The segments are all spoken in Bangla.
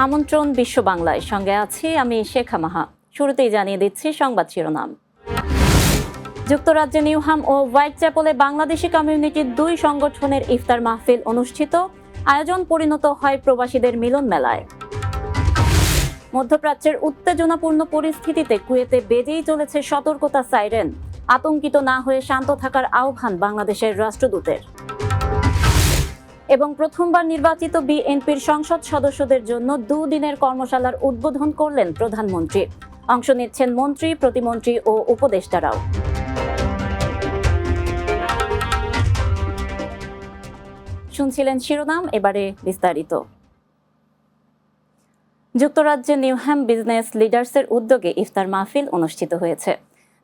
আমন্ত্রণ বিশ্ব বাংলায়, সঙ্গে আছি আমি শেখা মাহা। শুরুতেই জানিয়ে দিচ্ছি সংবাদ শিরোনাম। যুক্তরাজ্যে নিউহাম ও হোয়াইট চ্যাপেলে বাংলাদেশি কমিউনিটির দুই সংগঠনের ইফতার মাহফিল অনুষ্ঠিত। আয়োজন পরিণত হয় প্রবাসীদের মিলন মেলায়। মধ্যপ্রাচ্যের উত্তেজনাপূর্ণ পরিস্থিতিতে কুয়েতে বেজেই চলেছে সতর্কতা সাইরেন। আতঙ্কিত না হয়ে শান্ত থাকার আহ্বান বাংলাদেশের রাষ্ট্রদূতের। এবং প্রথমবার নির্বাচিত বিএনপির সংসদ সদস্যদের জন্য দুদিনের কর্মশালার উদ্বোধন করলেন প্রধানমন্ত্রী। অংশ নিচ্ছেন মন্ত্রী, প্রতিমন্ত্রী ও উপদেষ্টারাও। শুনছিলেন শিরোনাম, এবারে বিস্তারিত। যুক্তরাজ্যে নিউহ্যাম বিজনেস লিডার্সের উদ্যোগে ইফতার মাহফিল অনুষ্ঠিত হয়েছে।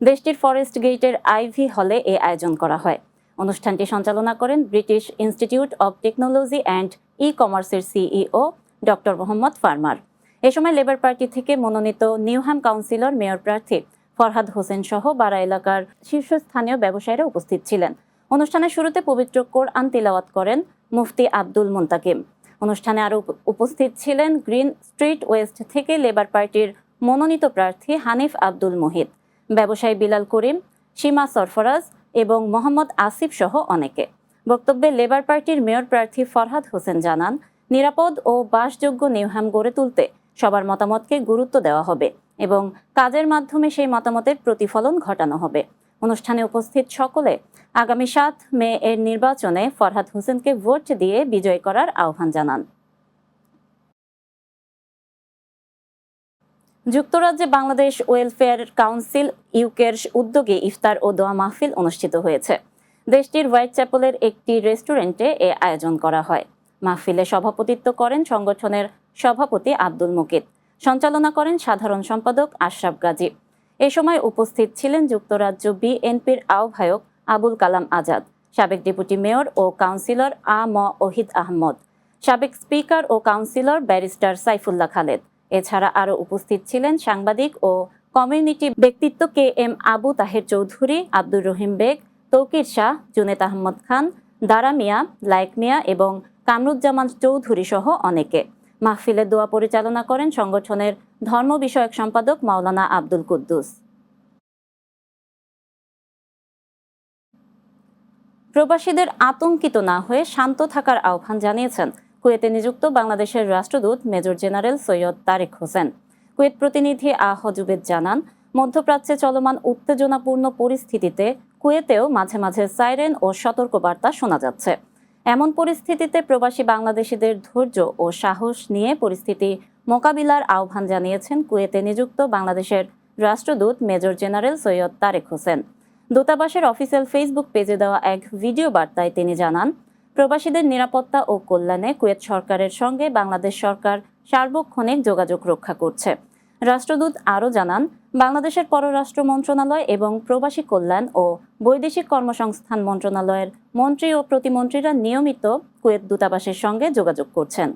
দেশটির ফরেস্ট গেটের আইভি হলে এ আয়োজন করা হয়। অনুষ্ঠানটি সঞ্চালনা করেন British Institute of technology and e কমার্সের সিইও ডক্টর মোহাম্মদ ফার্মার। এ সময় লেবার পার্টি থেকে মনোনীত নিউহ্যাম কাউন্সিলর মেয়র প্রার্থী ফরহাদ হোসেন সহ বারা এলাকার শীর্ষস্থানীয় ব্যবসায়ীরা উপস্থিত ছিলেন। অনুষ্ঠানের শুরুতে পবিত্র কোরআন তিলাওয়াত করেন মুফতি আব্দুল মুন্তাকিম। অনুষ্ঠানে আরও উপস্থিত ছিলেন গ্রিন স্ট্রিট ওয়েস্ট থেকে লেবার পার্টির মনোনীত প্রার্থী হানিফ আব্দুল মুহিত, ব্যবসায়ী বিলাল করিম, সীমা সরফরাজ এবং মোহাম্মদ আসিফ সহ অনেকে। বক্তব্যে লেবার পার্টির মেয়র প্রার্থী ফরহাদ হোসেন জানান, নিরাপদ ও বাসযোগ্য নিউহ্যাম গড়ে তুলতে সবার মতামতকে গুরুত্ব দেওয়া হবে এবং কাজের মাধ্যমে সেই মতামতের প্রতিফলন ঘটানো হবে। অনুষ্ঠানে উপস্থিত সকলে আগামী 7 মে এর নির্বাচনে ফরহাদ হোসেনকে ভোট দিয়ে বিজয় করার আহ্বান জানান। যুক্তরাজ্যে বাংলাদেশ ওয়েলফেয়ার কাউন্সিল ইউকের উদ্যোগে ইফতার ও দোয়া মাহফিল অনুষ্ঠিত হয়েছে। দেশটির হোয়াইট চ্যাপেলের একটি রেস্টুরেন্টে এ আয়োজন করা হয়। মাহফিলে সভাপতিত্ব করেন সংগঠনের সভাপতি আব্দুল মুকিত, সঞ্চালনা করেন সাধারণ সম্পাদক আশরাফ গাজী। এ সময় উপস্থিত ছিলেন যুক্তরাজ্য বিএনপির আহ্বায়ক আবুল কালাম আজাদ, সাবেক ডেপুটি মেয়র ও কাউন্সিলর ম ওহিদ আহমদ, সাবেক স্পিকার ও কাউন্সিলর ব্যারিস্টার সাইফুল্লাহ খালেদ। এছাড়া আরও উপস্থিত ছিলেন সাংবাদিক ও কমিউনিটি ব্যক্তিত্ব KM আবু তাহের চৌধুরী, আব্দুর রহিম বেগ, তৌকির শাহ, জুনেদ আহমদ খান, দারা মিয়া, লায়েক মিয়া এবং কামরুজ্জামান চৌধুরী সহ অনেকে। মাহফিলে দোয়া পরিচালনা করেন সংগঠনের ধর্ম বিষয়ক সম্পাদক মাওলানা আব্দুল কুদ্দুস। প্রবাসীদের আতঙ্কিত না হয়ে শান্ত থাকার আহ্বান জানিয়েছেন কুয়েতে নিযুক্ত বাংলাদেশের রাষ্ট্রদূত major general Syed Tarek Hossain. Kuwait প্রতিনিধি হজুবেদ জানান, মধ্যপ্রাচ্যে চলমান উত্তেজনাপূর্ণ পরিস্থিতিতে কুয়েতেও মাঝে মাঝে সাইরেন ও সতর্কবার্তা শোনা যাচ্ছে। এমন পরিস্থিতিতে প্রবাসী বাংলাদেশিদের ধৈর্য ও সাহস নিয়ে পরিস্থিতি মোকাবিলার আহ্বান জানিয়েছেন কুয়েতে নিযুক্ত বাংলাদেশের রাষ্ট্রদূত মেজর জেনারেল সৈয়দ তারেক হোসেন। দূতাবাসের অফিসিয়াল ফেসবুক পেজে দেওয়া এক ভিডিও বার্তায় তিনি জানান, প্রবাসীদের নিরাপত্তা ও কল্যাণে কুয়েত সরকারের সঙ্গে বাংলাদেশ সরকার সার্বক্ষণিক যোগাযোগ রক্ষা করছে। রাষ্ট্রদূত আরও জানান, বাংলাদেশের পররাষ্ট্র মন্ত্রণালয় এবং প্রবাসী কল্যাণ ও বৈদেশিক কর্মসংস্থান মন্ত্রণালয়ের মন্ত্রী ও প্রতিমন্ত্রীরা নিয়মিত কুয়েত দূতাবাসের সঙ্গে যোগাযোগ করছেন।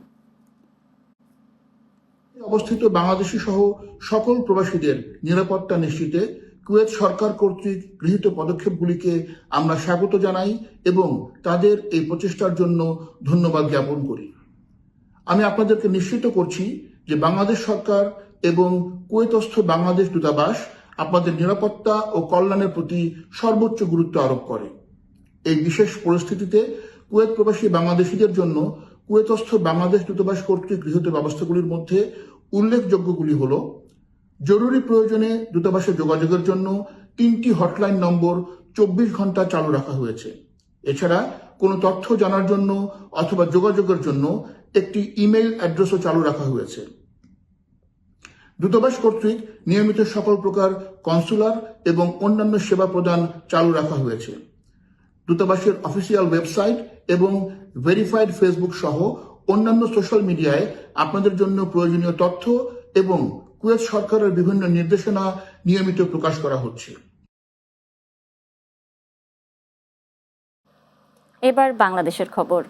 অবস্থিত বাংলাদেশি সহ সকল প্রবাসীদের নিরাপত্তা নিশ্চিতে কুয়েত সরকার কর্তৃক গৃহীত পদক্ষেপগুলিকে আমরা স্বাগত জানাই এবং তাদের এই প্রচেষ্টার জন্য ধন্যবাদ জ্ঞাপন করি। আমি আপনাদেরকে নিশ্চিত করছি যে বাংলাদেশ সরকার এবং কুয়েতস্থ বাংলাদেশ দূতাবাস আপনাদের নিরাপত্তা ও কল্যাণের প্রতি সর্বোচ্চ গুরুত্ব আরোপ করে। এই বিশেষ পরিস্থিতিতে কুয়েত প্রবাসী বাংলাদেশিদের জন্য কুয়েতস্থ বাংলাদেশ দূতাবাস কর্তৃক গৃহীত ব্যবস্থাগুলির মধ্যে উল্লেখযোগ্যগুলি হল, জরুরি প্রয়োজনে দূতাবাসে যোগাযোগের জন্য 3টি হটলাইন নম্বর 24 ঘন্টা চালু রাখা হয়েছে। এছাড়া কোনো তথ্য জানার জন্য অথবা যোগাযোগের জন্য একটি ইমেইল অ্যাড্রেসও চালু রাখা হয়েছে। দূতাবাস কর্তৃক নিয়মিত সকল প্রকার কনসুলার এবং অন্যান্য সেবা প্রদান চালু রাখা হয়েছে। দূতাবাসের অফিসিয়াল ওয়েবসাইট এবং ভেরিফাইড ফেসবুক সহ অন্যান্য সোশ্যাল মিডিয়ায় আপনাদের জন্য প্রয়োজনীয় তথ্য এবং কুয়েত সরকারের বিভিন্ন নির্দেশনা নিয়মিত প্রকাশ করা হচ্ছে। এবার বাংলাদেশের খবর।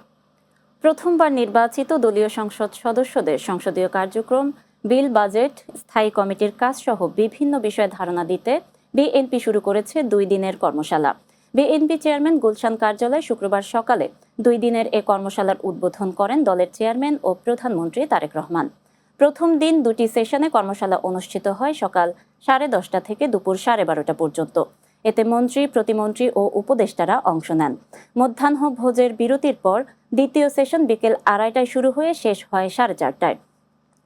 প্রথমবার নির্বাচিত দলীয় সংসদ সদস্যদের সংসদীয় কার্যক্রম, বিল, বাজেট, স্থায়ী কমিটির কাজ সহ বিভিন্ন বিষয়ে ধারণা দিতে বিএনপি শুরু করেছে 2 দিনের কর্মশালা। বিএনপি চেয়ারম্যান গুলশান কার্যালয়ে শুক্রবার সকালে 2 দিনের এ কর্মশালার উদ্বোধন করেন দলের চেয়ারম্যান ও প্রধানমন্ত্রী তারেক রহমান। প্রথম দিন দুটি সেশনে কর্মশালা অনুষ্ঠিত হয় সকাল 10:30 থেকে দুপুর 12:30 পর্যন্ত। এতে মন্ত্রী, প্রতিমন্ত্রী ও উপদেষ্টারা অংশ নেন। মধ্যাহ্ন ভোজের বিরতির পর দ্বিতীয় সেশন বিকেল 2:30টায় শুরু হয়ে শেষ হয় 4:30টায়।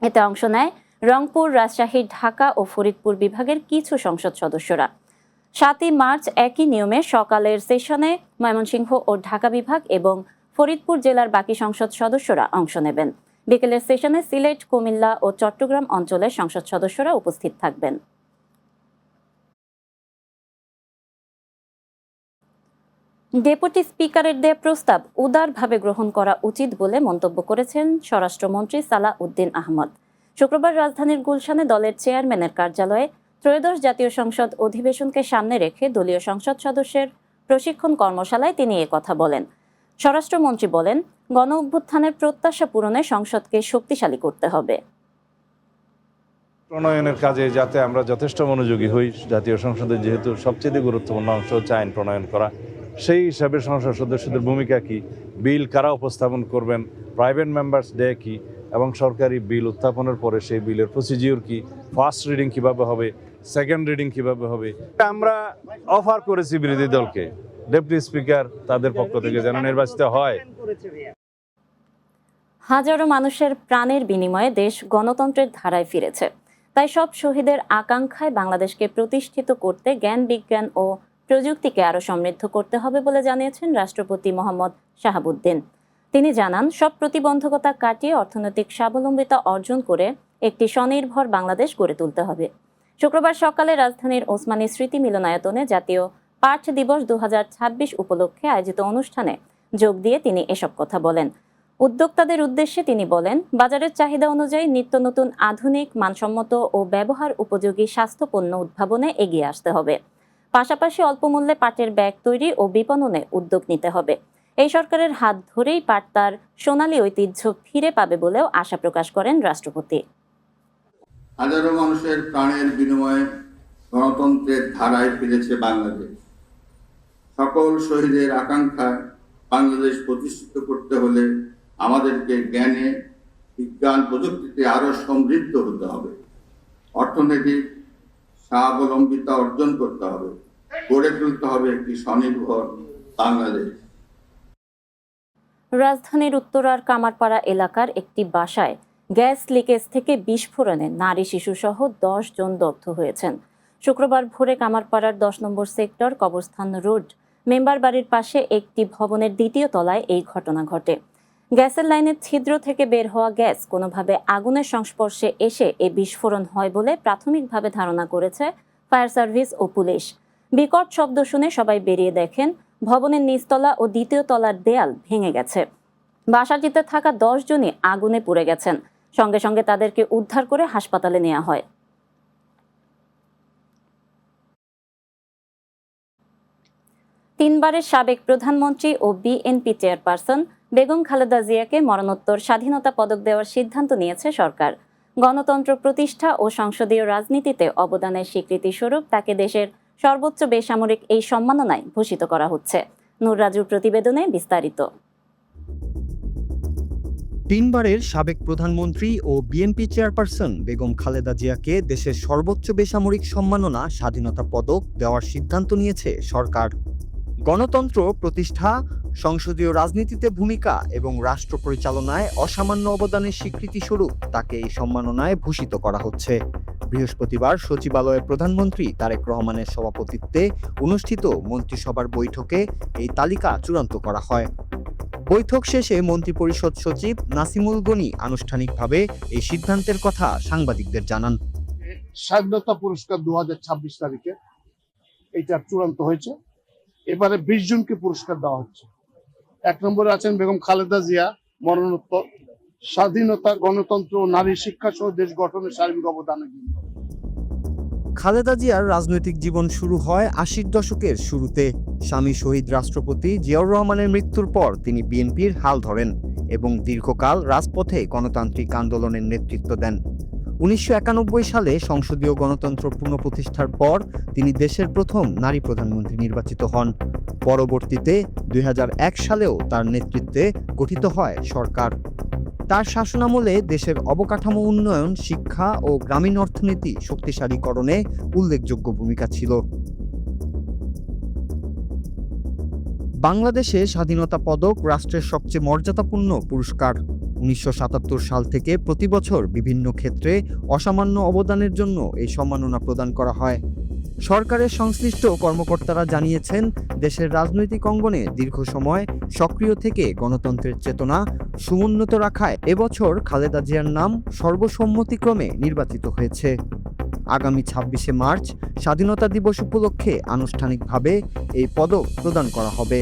এতে অংশ নেয় রংপুর, রাজশাহী, ঢাকা ও ফরিদপুর বিভাগের কিছু সংসদ সদস্যরা। 7ই মার্চ একই নিয়মে সকালের সেশনে ময়মনসিংহ ও ঢাকা বিভাগ এবং ফরিদপুর জেলার বাকি সংসদ সদস্যরা অংশ নেবেন। বিকেলের সেশনে সিলেট, কুমিল্লা ও চট্টগ্রাম অঞ্চলের সংসদ সদস্যরা উপস্থিত থাকবেন। ডেপুটি স্পিকারের দেয়া প্রস্তাব উদারভাবে গ্রহণ করা উচিত বলে মন্তব্য করেছেন স্বরাষ্ট্রমন্ত্রী সালাউদ্দিন আহমদ। শুক্রবার রাজধানীর গুলশানে দলের চেয়ারম্যানের কার্যালয়ে ত্রয়োদশ জাতীয় সংসদ অধিবেশনকে সামনে রেখে দলীয় সংসদ সদস্যের প্রশিক্ষণ কর্মশালায় তিনি কথা বলেন। স্বরাষ্ট্রমন্ত্রী বলেন, গণ অভ্যুত্থানের প্রত্যাশা পূরণে সংসদকে শক্তিশালী করতে হবে। প্রণয়নের কাজে যাতে আমরা যথেষ্ট মনোযোগী হই, জাতীয় সংসদের যেহেতু সবচেয়ে গুরুত্বপূর্ণ অংশ হচ্ছে আইন প্রণয়ন করা, সেই হিসাবে সংসদ সদস্যদের ভূমিকা কি, বিল কারা উপস্থাপন করবেন, প্রাইভেট মেম্বার্স ডে কি, এবং সরকারি বিল উত্থাপনের পরে সেই বিলের প্রসিডিউর কি, ফার্স্ট রিডিং কিভাবে হবে, সেকেন্ড রিডিং কিভাবে হবে, আমরা অফার করেছি বিরোধী দলকে। ডেপুটি স্পিকার তাদের পক্ষ থেকে যেন নির্বাচিত হয়। হাজারো মানুষের প্রাণের বিনিময়ে দেশ গণতন্ত্রের ধারায় ফিরেছে। তাই সব শহীদের আকাঙ্ক্ষায় বাংলাদেশকে প্রতিষ্ঠিত করতে জ্ঞান, বিজ্ঞান ও প্রযুক্তিকে আরও সমৃদ্ধ করতে হবে বলে জানিয়েছেন রাষ্ট্রপতি মোহাম্মদ শাহাবুদ্দিন। তিনি জানান, সব প্রতিবন্ধকতা কাটিয়ে অর্থনৈতিক স্বাবলম্বিতা অর্জন করে একটি স্বনির্ভর বাংলাদেশ গড়ে তুলতে হবে। শুক্রবার সকালে রাজধানীর ওসমানী স্মৃতি মিলনায়তনে জাতীয় পাঠ দিবস 2026 উপলক্ষে আয়োজিত অনুষ্ঠানে যোগ দিয়ে তিনি এসব কথা বলেন। উদ্যোক্তাদের উদ্দেশ্যে তিনি বলেন, বাজারের চাহিদা অনুযায়ী নিত্য নতুন আধুনিক, মানসম্মত ও ব্যবহার উপযোগী স্বাস্থ্যপণ্য উদ্ভাবনে এগিয়ে আসতে হবে। পাশাপাশি অল্প মূল্যে পাটের ব্যাগ তৈরি ও বিপণনে উদ্যোগ নিতে হবে। এই সরকারের হাত ধরেই পাট তার সোনালী ঐতিহ্য ফিরে পাবে বলেও আশা প্রকাশ করেন রাষ্ট্রপতি। হাজারো মানুষের প্রাণের বিনিময়ে গণতন্ত্রের ধারায় ফিরেছে বাংলাদেশ। সকল শহীদের আকাঙ্ক্ষায় বাংলাদেশ প্রতিষ্ঠিত করতে হলে আমাদেরকে জ্ঞানে, বিজ্ঞান, প্রযুক্তিতে আরো সমৃদ্ধ হতে হবে। অর্থনৈতিক স্বাবলম্বিতা অর্জন করতে হবে, গড়ে তুলতে হবে একটি স্বনির্ভর বাংলাদেশ। রাজধানীর উত্তরার কামারপাড়া এলাকার একটি বাসায় গ্যাস লিকেজ থেকে বিস্ফোরণে নারী, শিশুসহ 10 জন দগ্ধ হয়েছেন। শুক্রবার ভোরে কামারপাড়ার 10 নম্বর সেক্টর কবরস্থান রোড মেম্বার বাড়ির পাশে একটি ভবনের দ্বিতীয় তলায় এই ঘটনা ঘটে। গ্যাসের লাইনের ছিদ্র থেকে বের হওয়া গ্যাস কোনোভাবে আগুনের সংস্পর্শে এসে এই বিস্ফোরণ হয় বলে প্রাথমিকভাবে ধারণা করেছে ফায়ার সার্ভিস ও পুলিশ। বিকট শব্দ শুনে সবাই বেরিয়ে দেখেন ভবনের নিচতলা ও দ্বিতীয় তলার দেয়াল ভেঙে গেছে। বাসাটিতে থাকা 10 জনই আগুনে পুড়ে গেছেন। সঙ্গে সঙ্গে তাদেরকে উদ্ধার করে হাসপাতালে নেওয়া হয়। তিনবারের সাবেক প্রধানমন্ত্রী ও বিএনপি চেয়ারপারসন বেগম খালেদা জিয়াকে মরণোত্তর স্বাধীনতা পদক দেওয়ার সিদ্ধান্ত নিয়েছে সরকার। গণতন্ত্র প্রতিষ্ঠা ও সংসদীয় রাজনীতিতে অবদানের স্বীকৃতি স্বরূপ তাকে দেশের সর্বোচ্চ বেসামরিক এই সম্মাননায় ভূষিত করা হচ্ছে। নূর রাজুর প্রতিবেদনে বিস্তারিত। তিনবারের সাবেক প্রধানমন্ত্রী ও বিএনপি চেয়ারপারসন বেগম খালেদা জিয়াকে দেশের সর্বোচ্চ বেসামরিক সম্মাননা স্বাধীনতা পদক দেওয়ার সিদ্ধান্ত নিয়েছে সরকার। গণতন্ত্র প্রতিষ্ঠা, সংসদীয় রাজনীতিতে ভূমিকা এবং রাষ্ট্র পরিচালনায় অসামান্য অবদানের স্বীকৃতি স্বরূপ তাকে এই সম্মাননায় ভূষিত করা হচ্ছে। বৃহস্পতিবার সচিবালয়ে প্রধানমন্ত্রী তারেক রহমানের সভাপতিত্বে অনুষ্ঠিত মন্ত্রিসভার বৈঠকে এই তালিকা চূড়ান্ত করা হয়। বৈঠক শেষে মন্ত্রিপরিষদ সচিব নাসিমুল গনি আনুষ্ঠানিকভাবে এই সিদ্ধান্তের কথা সাংবাদিকদের জানান। স্বাধীনতা পুরস্কার 2026 তারিখে এটা চূড়ান্ত হয়েছে। এবারে 20 জনকে পুরস্কার দেওয়া হচ্ছে। 1 নম্বরে আছেন বেগম খালেদা জিয়া, মরণোত্তর স্বাধীনতা, গণতন্ত্র ও নারী শিক্ষা সহ দেশ গঠনের সার্বিক অবদানের জন্য। খালেদা জিয়ার রাজনৈতিক জীবন শুরু হয় 80-র দশকের শুরুতে। স্বামী শহীদ রাষ্ট্রপতি জিয়াউর রহমানের মৃত্যুর পর তিনি বিএনপির হাল ধরেন এবং দীর্ঘকাল রাজপথে গণতান্ত্রিক আন্দোলনের নেতৃত্ব দেন। 1991 সালে সংসদীয় গণতন্ত্র পুনঃপ্রতিষ্ঠার পর তিনি দেশের প্রথম নারী প্রধানমন্ত্রী নির্বাচিত হন। পরবর্তীতে 2001 সালেও তার নেতৃত্বে গঠিত হয় সরকার। তার শাসনামলে দেশের অবকাঠামো উন্নয়ন, শিক্ষা ও গ্রামীণ অর্থনীতি শক্তিশালীকরণে উল্লেখযোগ্য ভূমিকা ছিল। বাংলাদেশে স্বাধীনতা পদক রাষ্ট্রের সবচেয়ে মর্যাদাপূর্ণ পুরস্কার। 1977 সাল থেকে প্রতি বছর বিভিন্ন ক্ষেত্রে অসামান্য অবদানের জন্য এই সম্মাননা প্রদান করা হয়। সরকারের সংশ্লিষ্ট কর্মকর্তারা জানিয়েছেন, দেশের রাজনৈতিক অঙ্গনে দীর্ঘ সময় সক্রিয় থেকে গণতন্ত্রের চেতনা সমুন্নত রাখায় এবছর খালেদা জিয়ার নাম সর্বসম্মতিক্রমে নির্বাচিত হয়েছে। আগামী 26শে মার্চ স্বাধীনতা দিবস উপলক্ষে আনুষ্ঠানিকভাবে এই পদক প্রদান করা হবে।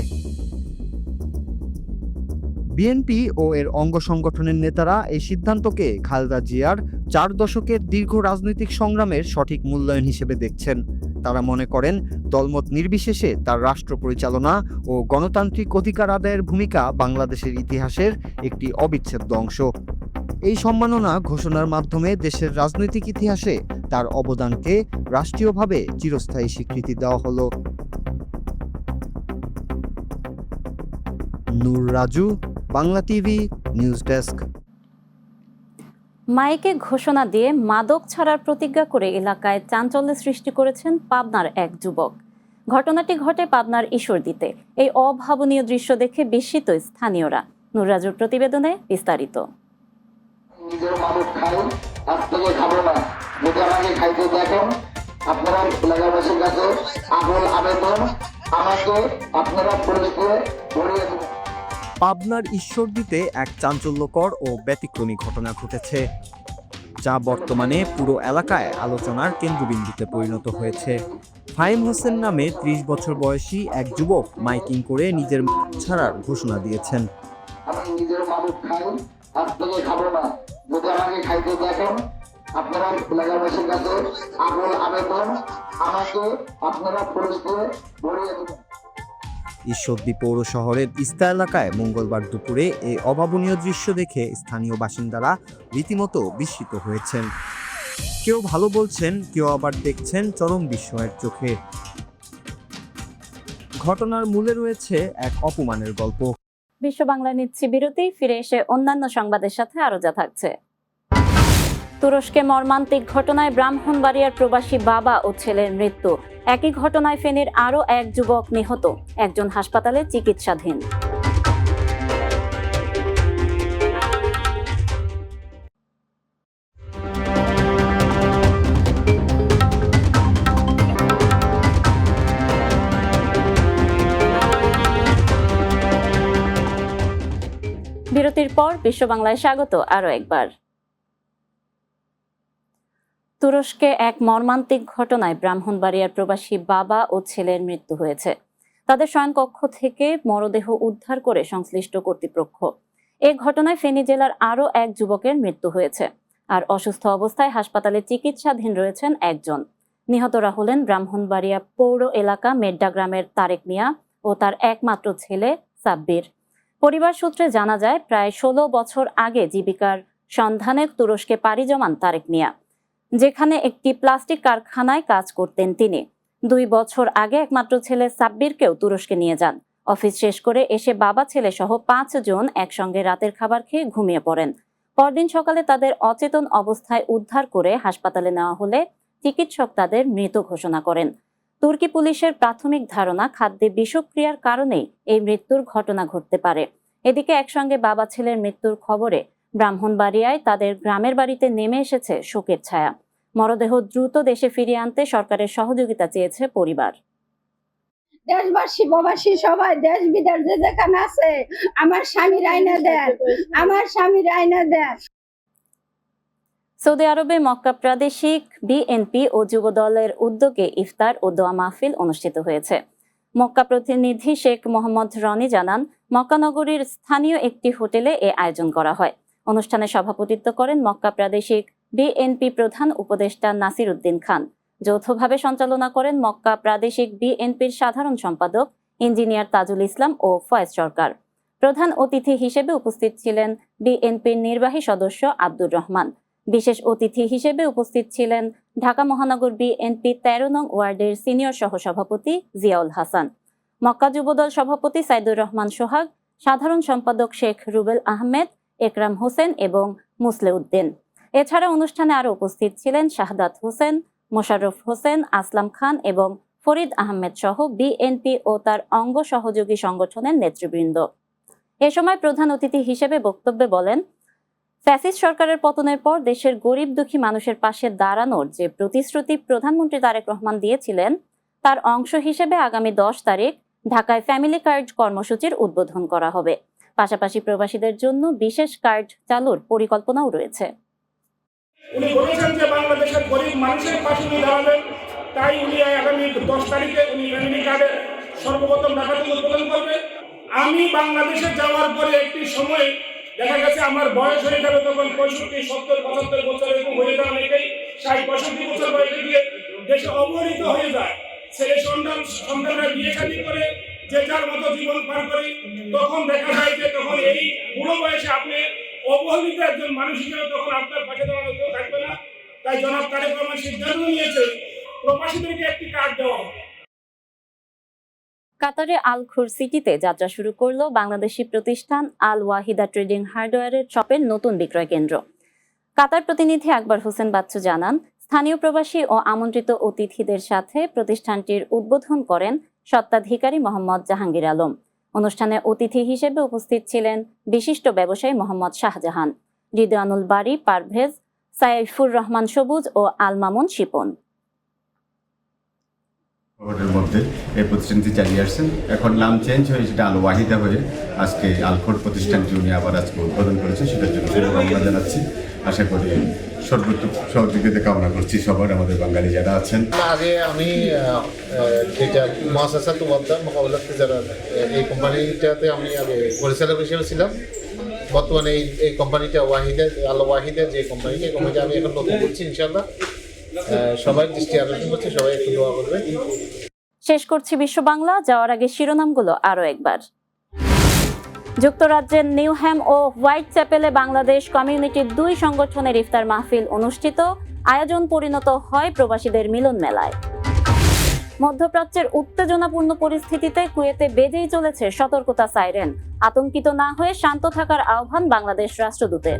বিএনপি ও এর অঙ্গ সংগঠনের নেতারা এই সিদ্ধান্তকে খালেদা জিয়ার 4 দশকের দীর্ঘ রাজনৈতিক সংগ্রামের সঠিক মূল্যায়ন হিসেবে দেখছেন। তারা মনে করেন, দলমত নির্বিশেষে তার রাষ্ট্র পরিচালনা ও গণতান্ত্রিক অধিকার আদায়ের ভূমিকা বাংলাদেশের ইতিহাসের একটি অবিচ্ছেদ্য অংশ। এই সম্মাননা ঘোষণার মাধ্যমে দেশের রাজনৈতিক ইতিহাসে তার অবদানকে রাষ্ট্রীয়ভাবে চিরস্থায়ী স্বীকৃতি দেওয়া হলো। Noor Raju, Bangla TV, news desk. মাইকে ঘোষণা দিয়ে মাদক ছাড়ার প্রতিজ্ঞা করে এলাকায় চাঞ্চল্যের সৃষ্টি করেছেন পাবনার এক যুবক। ঘটনাটি ঘটে পাবনার ঈশ্বরদীতে। এই অভাবনীয় দৃশ্য দেখে বিস্মিত স্থানীয়রা। নূর রাজুর প্রতিবেদনে বিস্তারিত। নিজের মাদক খাই, আজ থেকে খাবো না। যদি আমাকে খাইতে দেখেন, আপনারা এলাকাবাসীর কাছে আকুল আবেদন, আমাকে আপনারা পুলিশকে ধরিয়ে দেবেন। পাবনার ঈশ্বরদীতে এক চাঞ্চল্যকর ও ব্যতিক্রমী ঘটনা ঘটেছে, যা বর্তমানে পুরো এলাকায় আলোচনার কেন্দ্রবিন্দুতে পরিণত হয়েছে। ফাহিম হোসেন নামে 30 বছর বয়সী এক যুবক মাইকিং করে নিজের ছাড়ার ঘোষণা দিয়েছেন। আমি নিজের মাদক খাই, আজ থেকে খাবো না। যদি আমাকে খাইতে দেখেন, আপনারা এলাকাবাসীর কাছে আকুল আবেদন, আমাকে আপনারা পুলিশকে ধরিয়ে দেবেন। ঈশ্বরদী পৌর শহরের ইস্তা এলাকায় মঙ্গলবার দুপুরে এই অভাবনীয় দৃশ্য দেখে স্থানীয় বাসিন্দারা রীতিমতো বিস্মিত হয়েছেন। কেউ ভালো বলছেন, কেউ আবার দেখছেন চরম বিস্ময়ের চোখে। ঘটনার মূলে রয়েছে এক অপমানের গল্প। বিশ্ব বাংলা নিচ্ছি বিরতি, ফিরে এসে অন্যান্য সংবাদের সাথে আরো যা থাকছে। তুরস্কে মর্মান্তিক ঘটনায় ব্রাহ্মণবাড়িয়ার প্রবাসী বাবা ও ছেলের মৃত্যু। একই ঘটনায় ফেনীর আরও এক যুবক নিহত, একজন হাসপাতালে চিকিৎসাধীন। বিরতির পর বিশ্ব বাংলায় স্বাগত আরও একবার। তুরস্কে এক মর্মান্তিক ঘটনায় ব্রাহ্মণবাড়িয়ার প্রবাসী বাবা ও ছেলের মৃত্যু হয়েছে। তাদের শয়নকক্ষ থেকে মরদেহ উদ্ধার করে সংশ্লিষ্ট কর্তৃপক্ষ। এ ঘটনায় ফেনী জেলার আরও এক যুবকের মৃত্যু হয়েছে, আর অসুস্থ অবস্থায় হাসপাতালে চিকিৎসাধীন রয়েছেন একজন। নিহতরা হলেন ব্রাহ্মণবাড়িয়া পৌর এলাকা মেড্ডা গ্রামের তারেক মিয়া ও তার একমাত্র ছেলে সাব্বির। পরিবার সূত্রে জানা যায়, প্রায় 16 বছর আগে জীবিকার সন্ধানে তুরস্কে পাড়ি জমান তারেক মিয়া, যেখানে একটি প্লাস্টিক কারখানায় কাজ করতেন তিনি। 2 বছর আগে একমাত্র ছেলে সাব্বিরকেও তুরস্কে নিয়ে যান। অফিস শেষ করে এসে বাবা ছেলে সহ 5 জন একসঙ্গে রাতের খাবার খেয়ে ঘুমিয়ে পড়েন। পরদিন সকালে তাদের অচেতন অবস্থায় উদ্ধার করে হাসপাতালে নেওয়া হলে চিকিৎসক তাদের মৃত ঘোষণা করেন। তুর্কি পুলিশের প্রাথমিক ধারণা, খাদ্যে বিষক্রিয়ার কারণেই এই মৃত্যুর ঘটনা ঘটতে পারে। এদিকে একসঙ্গে বাবা ছেলের মৃত্যুর খবরে ব্রাহ্মণবাড়িয়ায় তাদের গ্রামের বাড়িতে নেমে এসেছে শোকের ছায়া। মরদেহ দ্রুত দেশে ফিরিয়ে আনতে সরকারের সহযোগিতা চেয়েছে পরিবার। দেশবাসী প্রবাসী সবাই দেশ বিদেশ যে যেখানে আছে, আমার স্বামীর আইনা দেন, আমার স্বামীর আইনা দেন। সৌদি আরবে মক্কা প্রাদেশিক বিএনপি ও যুব দলের উদ্যোগে ইফতার ও দোয়া মাহফিল অনুষ্ঠিত হয়েছে। মক্কা প্রতিনিধি শেখ মোহাম্মদ রনি জানান, মক্কা নগরীর স্থানীয় একটি হোটেলে এ আয়োজন করা হয়। অনুষ্ঠানে সভাপতিত্ব করেন মক্কা প্রাদেশিক বিএনপি প্রধান উপদেষ্টা নাসির উদ্দিন খান। যৌথভাবে সঞ্চালনা করেন মক্কা প্রাদেশিক বিএনপির সাধারণ সম্পাদক ইঞ্জিনিয়ার তাজুল ইসলাম ও ফয়েজ সরকার। প্রধান অতিথি হিসেবে উপস্থিত ছিলেন বিএনপির নির্বাহী সদস্য আব্দুর রহমান। বিশেষ অতিথি হিসেবে উপস্থিত ছিলেন ঢাকা মহানগর বিএনপি 13 নং ওয়ার্ডের সিনিয়র সহসভাপতি জিয়াউল হাসান, মক্কা যুবদল সভাপতি সাইদুর রহমান সোহাগ, সাধারণ সম্পাদক শেখ রুবেল আহমেদ একরাম হোসেন এবং মুসলেউদ্দিন। এছাড়া অনুষ্ঠানে আরও উপস্থিত ছিলেন শাহাদাত হোসেন, মোশাররফ হোসেন, আসলাম খান এবং ফরিদ আহমেদ সহ বিএনপি ও তার অঙ্গ সহযোগী সংগঠনের নেতৃবৃন্দ। এ সময় প্রধান অতিথি হিসেবে বক্তব্যে বলেন, ফ্যাসিস্ট সরকারের পতনের পর দেশের গরিব দুঃখী মানুষের পাশে দাঁড়ানোর যে প্রতিশ্রুতি প্রধানমন্ত্রী তারেক রহমান দিয়েছিলেন, তার অংশ হিসেবে আগামী 10 তারিখ ঢাকায় ফ্যামিলি কার্ড কর্মসূচির উদ্বোধন করা হবে। পাশাপাশি প্রবাসীদের জন্য বিশেষ কার্ড চালুর পরিকল্পনাও রয়েছে। উনি বলেছেন যে বাংলাদেশের গরিব মানুষের পাশে উনি দাঁড়াবেন, তাই উনি আগামী 10 তারিখে উনি ফ্যামিলি কার্ডের সর্বপ্রথম ঢাকাতে উদ্বোধন করবে। আমি বাংলাদেশে যাওয়ার পরে একটি সময় দেখা গেছে আমার বয়স হয়ে যাবে তখন 65, 70, 75 বছর এরকম হয়ে যায়, অনেকেই 60, 65 বছর বয়সে গিয়ে দেশে অবহেলিত হয়ে যায়। ছেলে সন্তানরা বিয়ে শাদী করে যে যার মতো জীবন পার করে, তখন দেখা যায় যে তখন এই বুড়ো বয়সে আপনি অবহেলিত একজন মানুষ হিসেবে তখন আপনার পাশে দাঁড়ানো কেউ থাকবে না। তাই জনাব তারেক রহমান সিদ্ধান্ত নিয়েছে প্রবাসীদেরকে একটি কার্ড দেওয়া হবে। কাতারে আল খুর সিটিতে যাত্রা শুরু করলো বাংলাদেশি প্রতিষ্ঠান আল ওয়াহিদা ট্রেডিং হার্ডওয়্যারের শপের নতুন বিক্রয় কেন্দ্র। কাতার প্রতিনিধি আকবর হোসেন বাচ্চু জানান, স্থানীয় প্রবাসী ও আমন্ত্রিত অতিথিদের সাথে প্রতিষ্ঠানটির উদ্বোধন করেন স্বত্বাধিকারী মোহাম্মদ জাহাঙ্গীর আলম। অনুষ্ঠানে অতিথি হিসেবে উপস্থিত ছিলেন বিশিষ্ট ব্যবসায়ী মোহাম্মদ শাহজাহান, রিদওয়ানুল বারী পারভেজ, সাইফুর রহমান সবুজ ও আল মামুন শিপন। মধ্যে এই প্রতিষ্ঠানটি চালিয়ে আসছেন, এখন নাম চেঞ্জ হয়ে সেটা আল ওয়াহিদা হয়ে আজকে আলখোর প্রতিষ্ঠানটি উনি আবার আজকে উদ্বোধন করেছেন, সেটার জন্য শুভকামনা জানাচ্ছি। আশা করি সর্বোচ্চ সহযোগিতা কামনা করছি সবার, আমাদের বাঙালি যারা আছেন। আগে আমি যেটা মহাসাসা তোমাদ্দার মোকাবিলা যারা এই কোম্পানিটাতে আমি আগে পরিচালক হিসেবে ছিলাম। বর্তমানে এই কোম্পানিটা ওয়াহিদা আল ওয়াহিদা যে কোম্পানিটা, এই কোম্পানিটা আমি এখন নতুন করছি। ইনশাআল্লাহ সবাই দৃষ্টি আকর্ষণ করছে, সবাই একটু দোয়া করবে। শেষ করছি বিশ্ব বাংলা, যাওয়ার আগে শিরোনামগুলো আরো একবার। যুক্তরাজ্যের নিউহ্যাম ও হোয়াইট চ্যাপেলে বাংলাদেশ কমিউনিটির 2 সংগঠনের ইফতার মাহফিল অনুষ্ঠিত, আয়োজন পরিণত হয় প্রবাসীদের মিলন মেলায়। মধ্যপ্রাচ্যের উত্তেজনাপূর্ণ পরিস্থিতিতে কুয়েতে বেজেই চলেছে সতর্কতা সাইরেন, আতঙ্কিত না হয়ে শান্ত থাকার আহ্বান বাংলাদেশ রাষ্ট্রদূতের।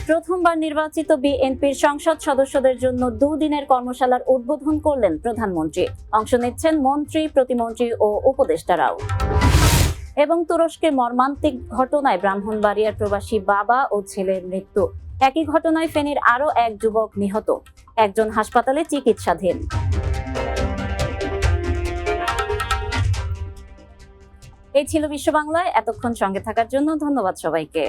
প্রথমবার নির্বাচিত বিএনপির সংসদ সদস্যদের জন্য 2 দিনের কর্মশালার উদ্বোধন করলেন প্রধানমন্ত্রী। অংশ নিচ্ছেন মন্ত্রী, প্রতিমন্ত্রী ও উপদেষ্টারাও। এবং তুরস্কে মর্মান্তিক ঘটনায় ব্রাহ্মণবাড়িয়ার প্রবাসী বাবা ও ছেলের মৃত্যু। একই ঘটনায় ফেনীর আরও এক যুবক নিহত, একজন হাসপাতালে চিকিৎসাধীন। এই ছিল বিশ্ব বাংলায়। এতক্ষণ সঙ্গে থাকার জন্য ধন্যবাদ সবাইকে।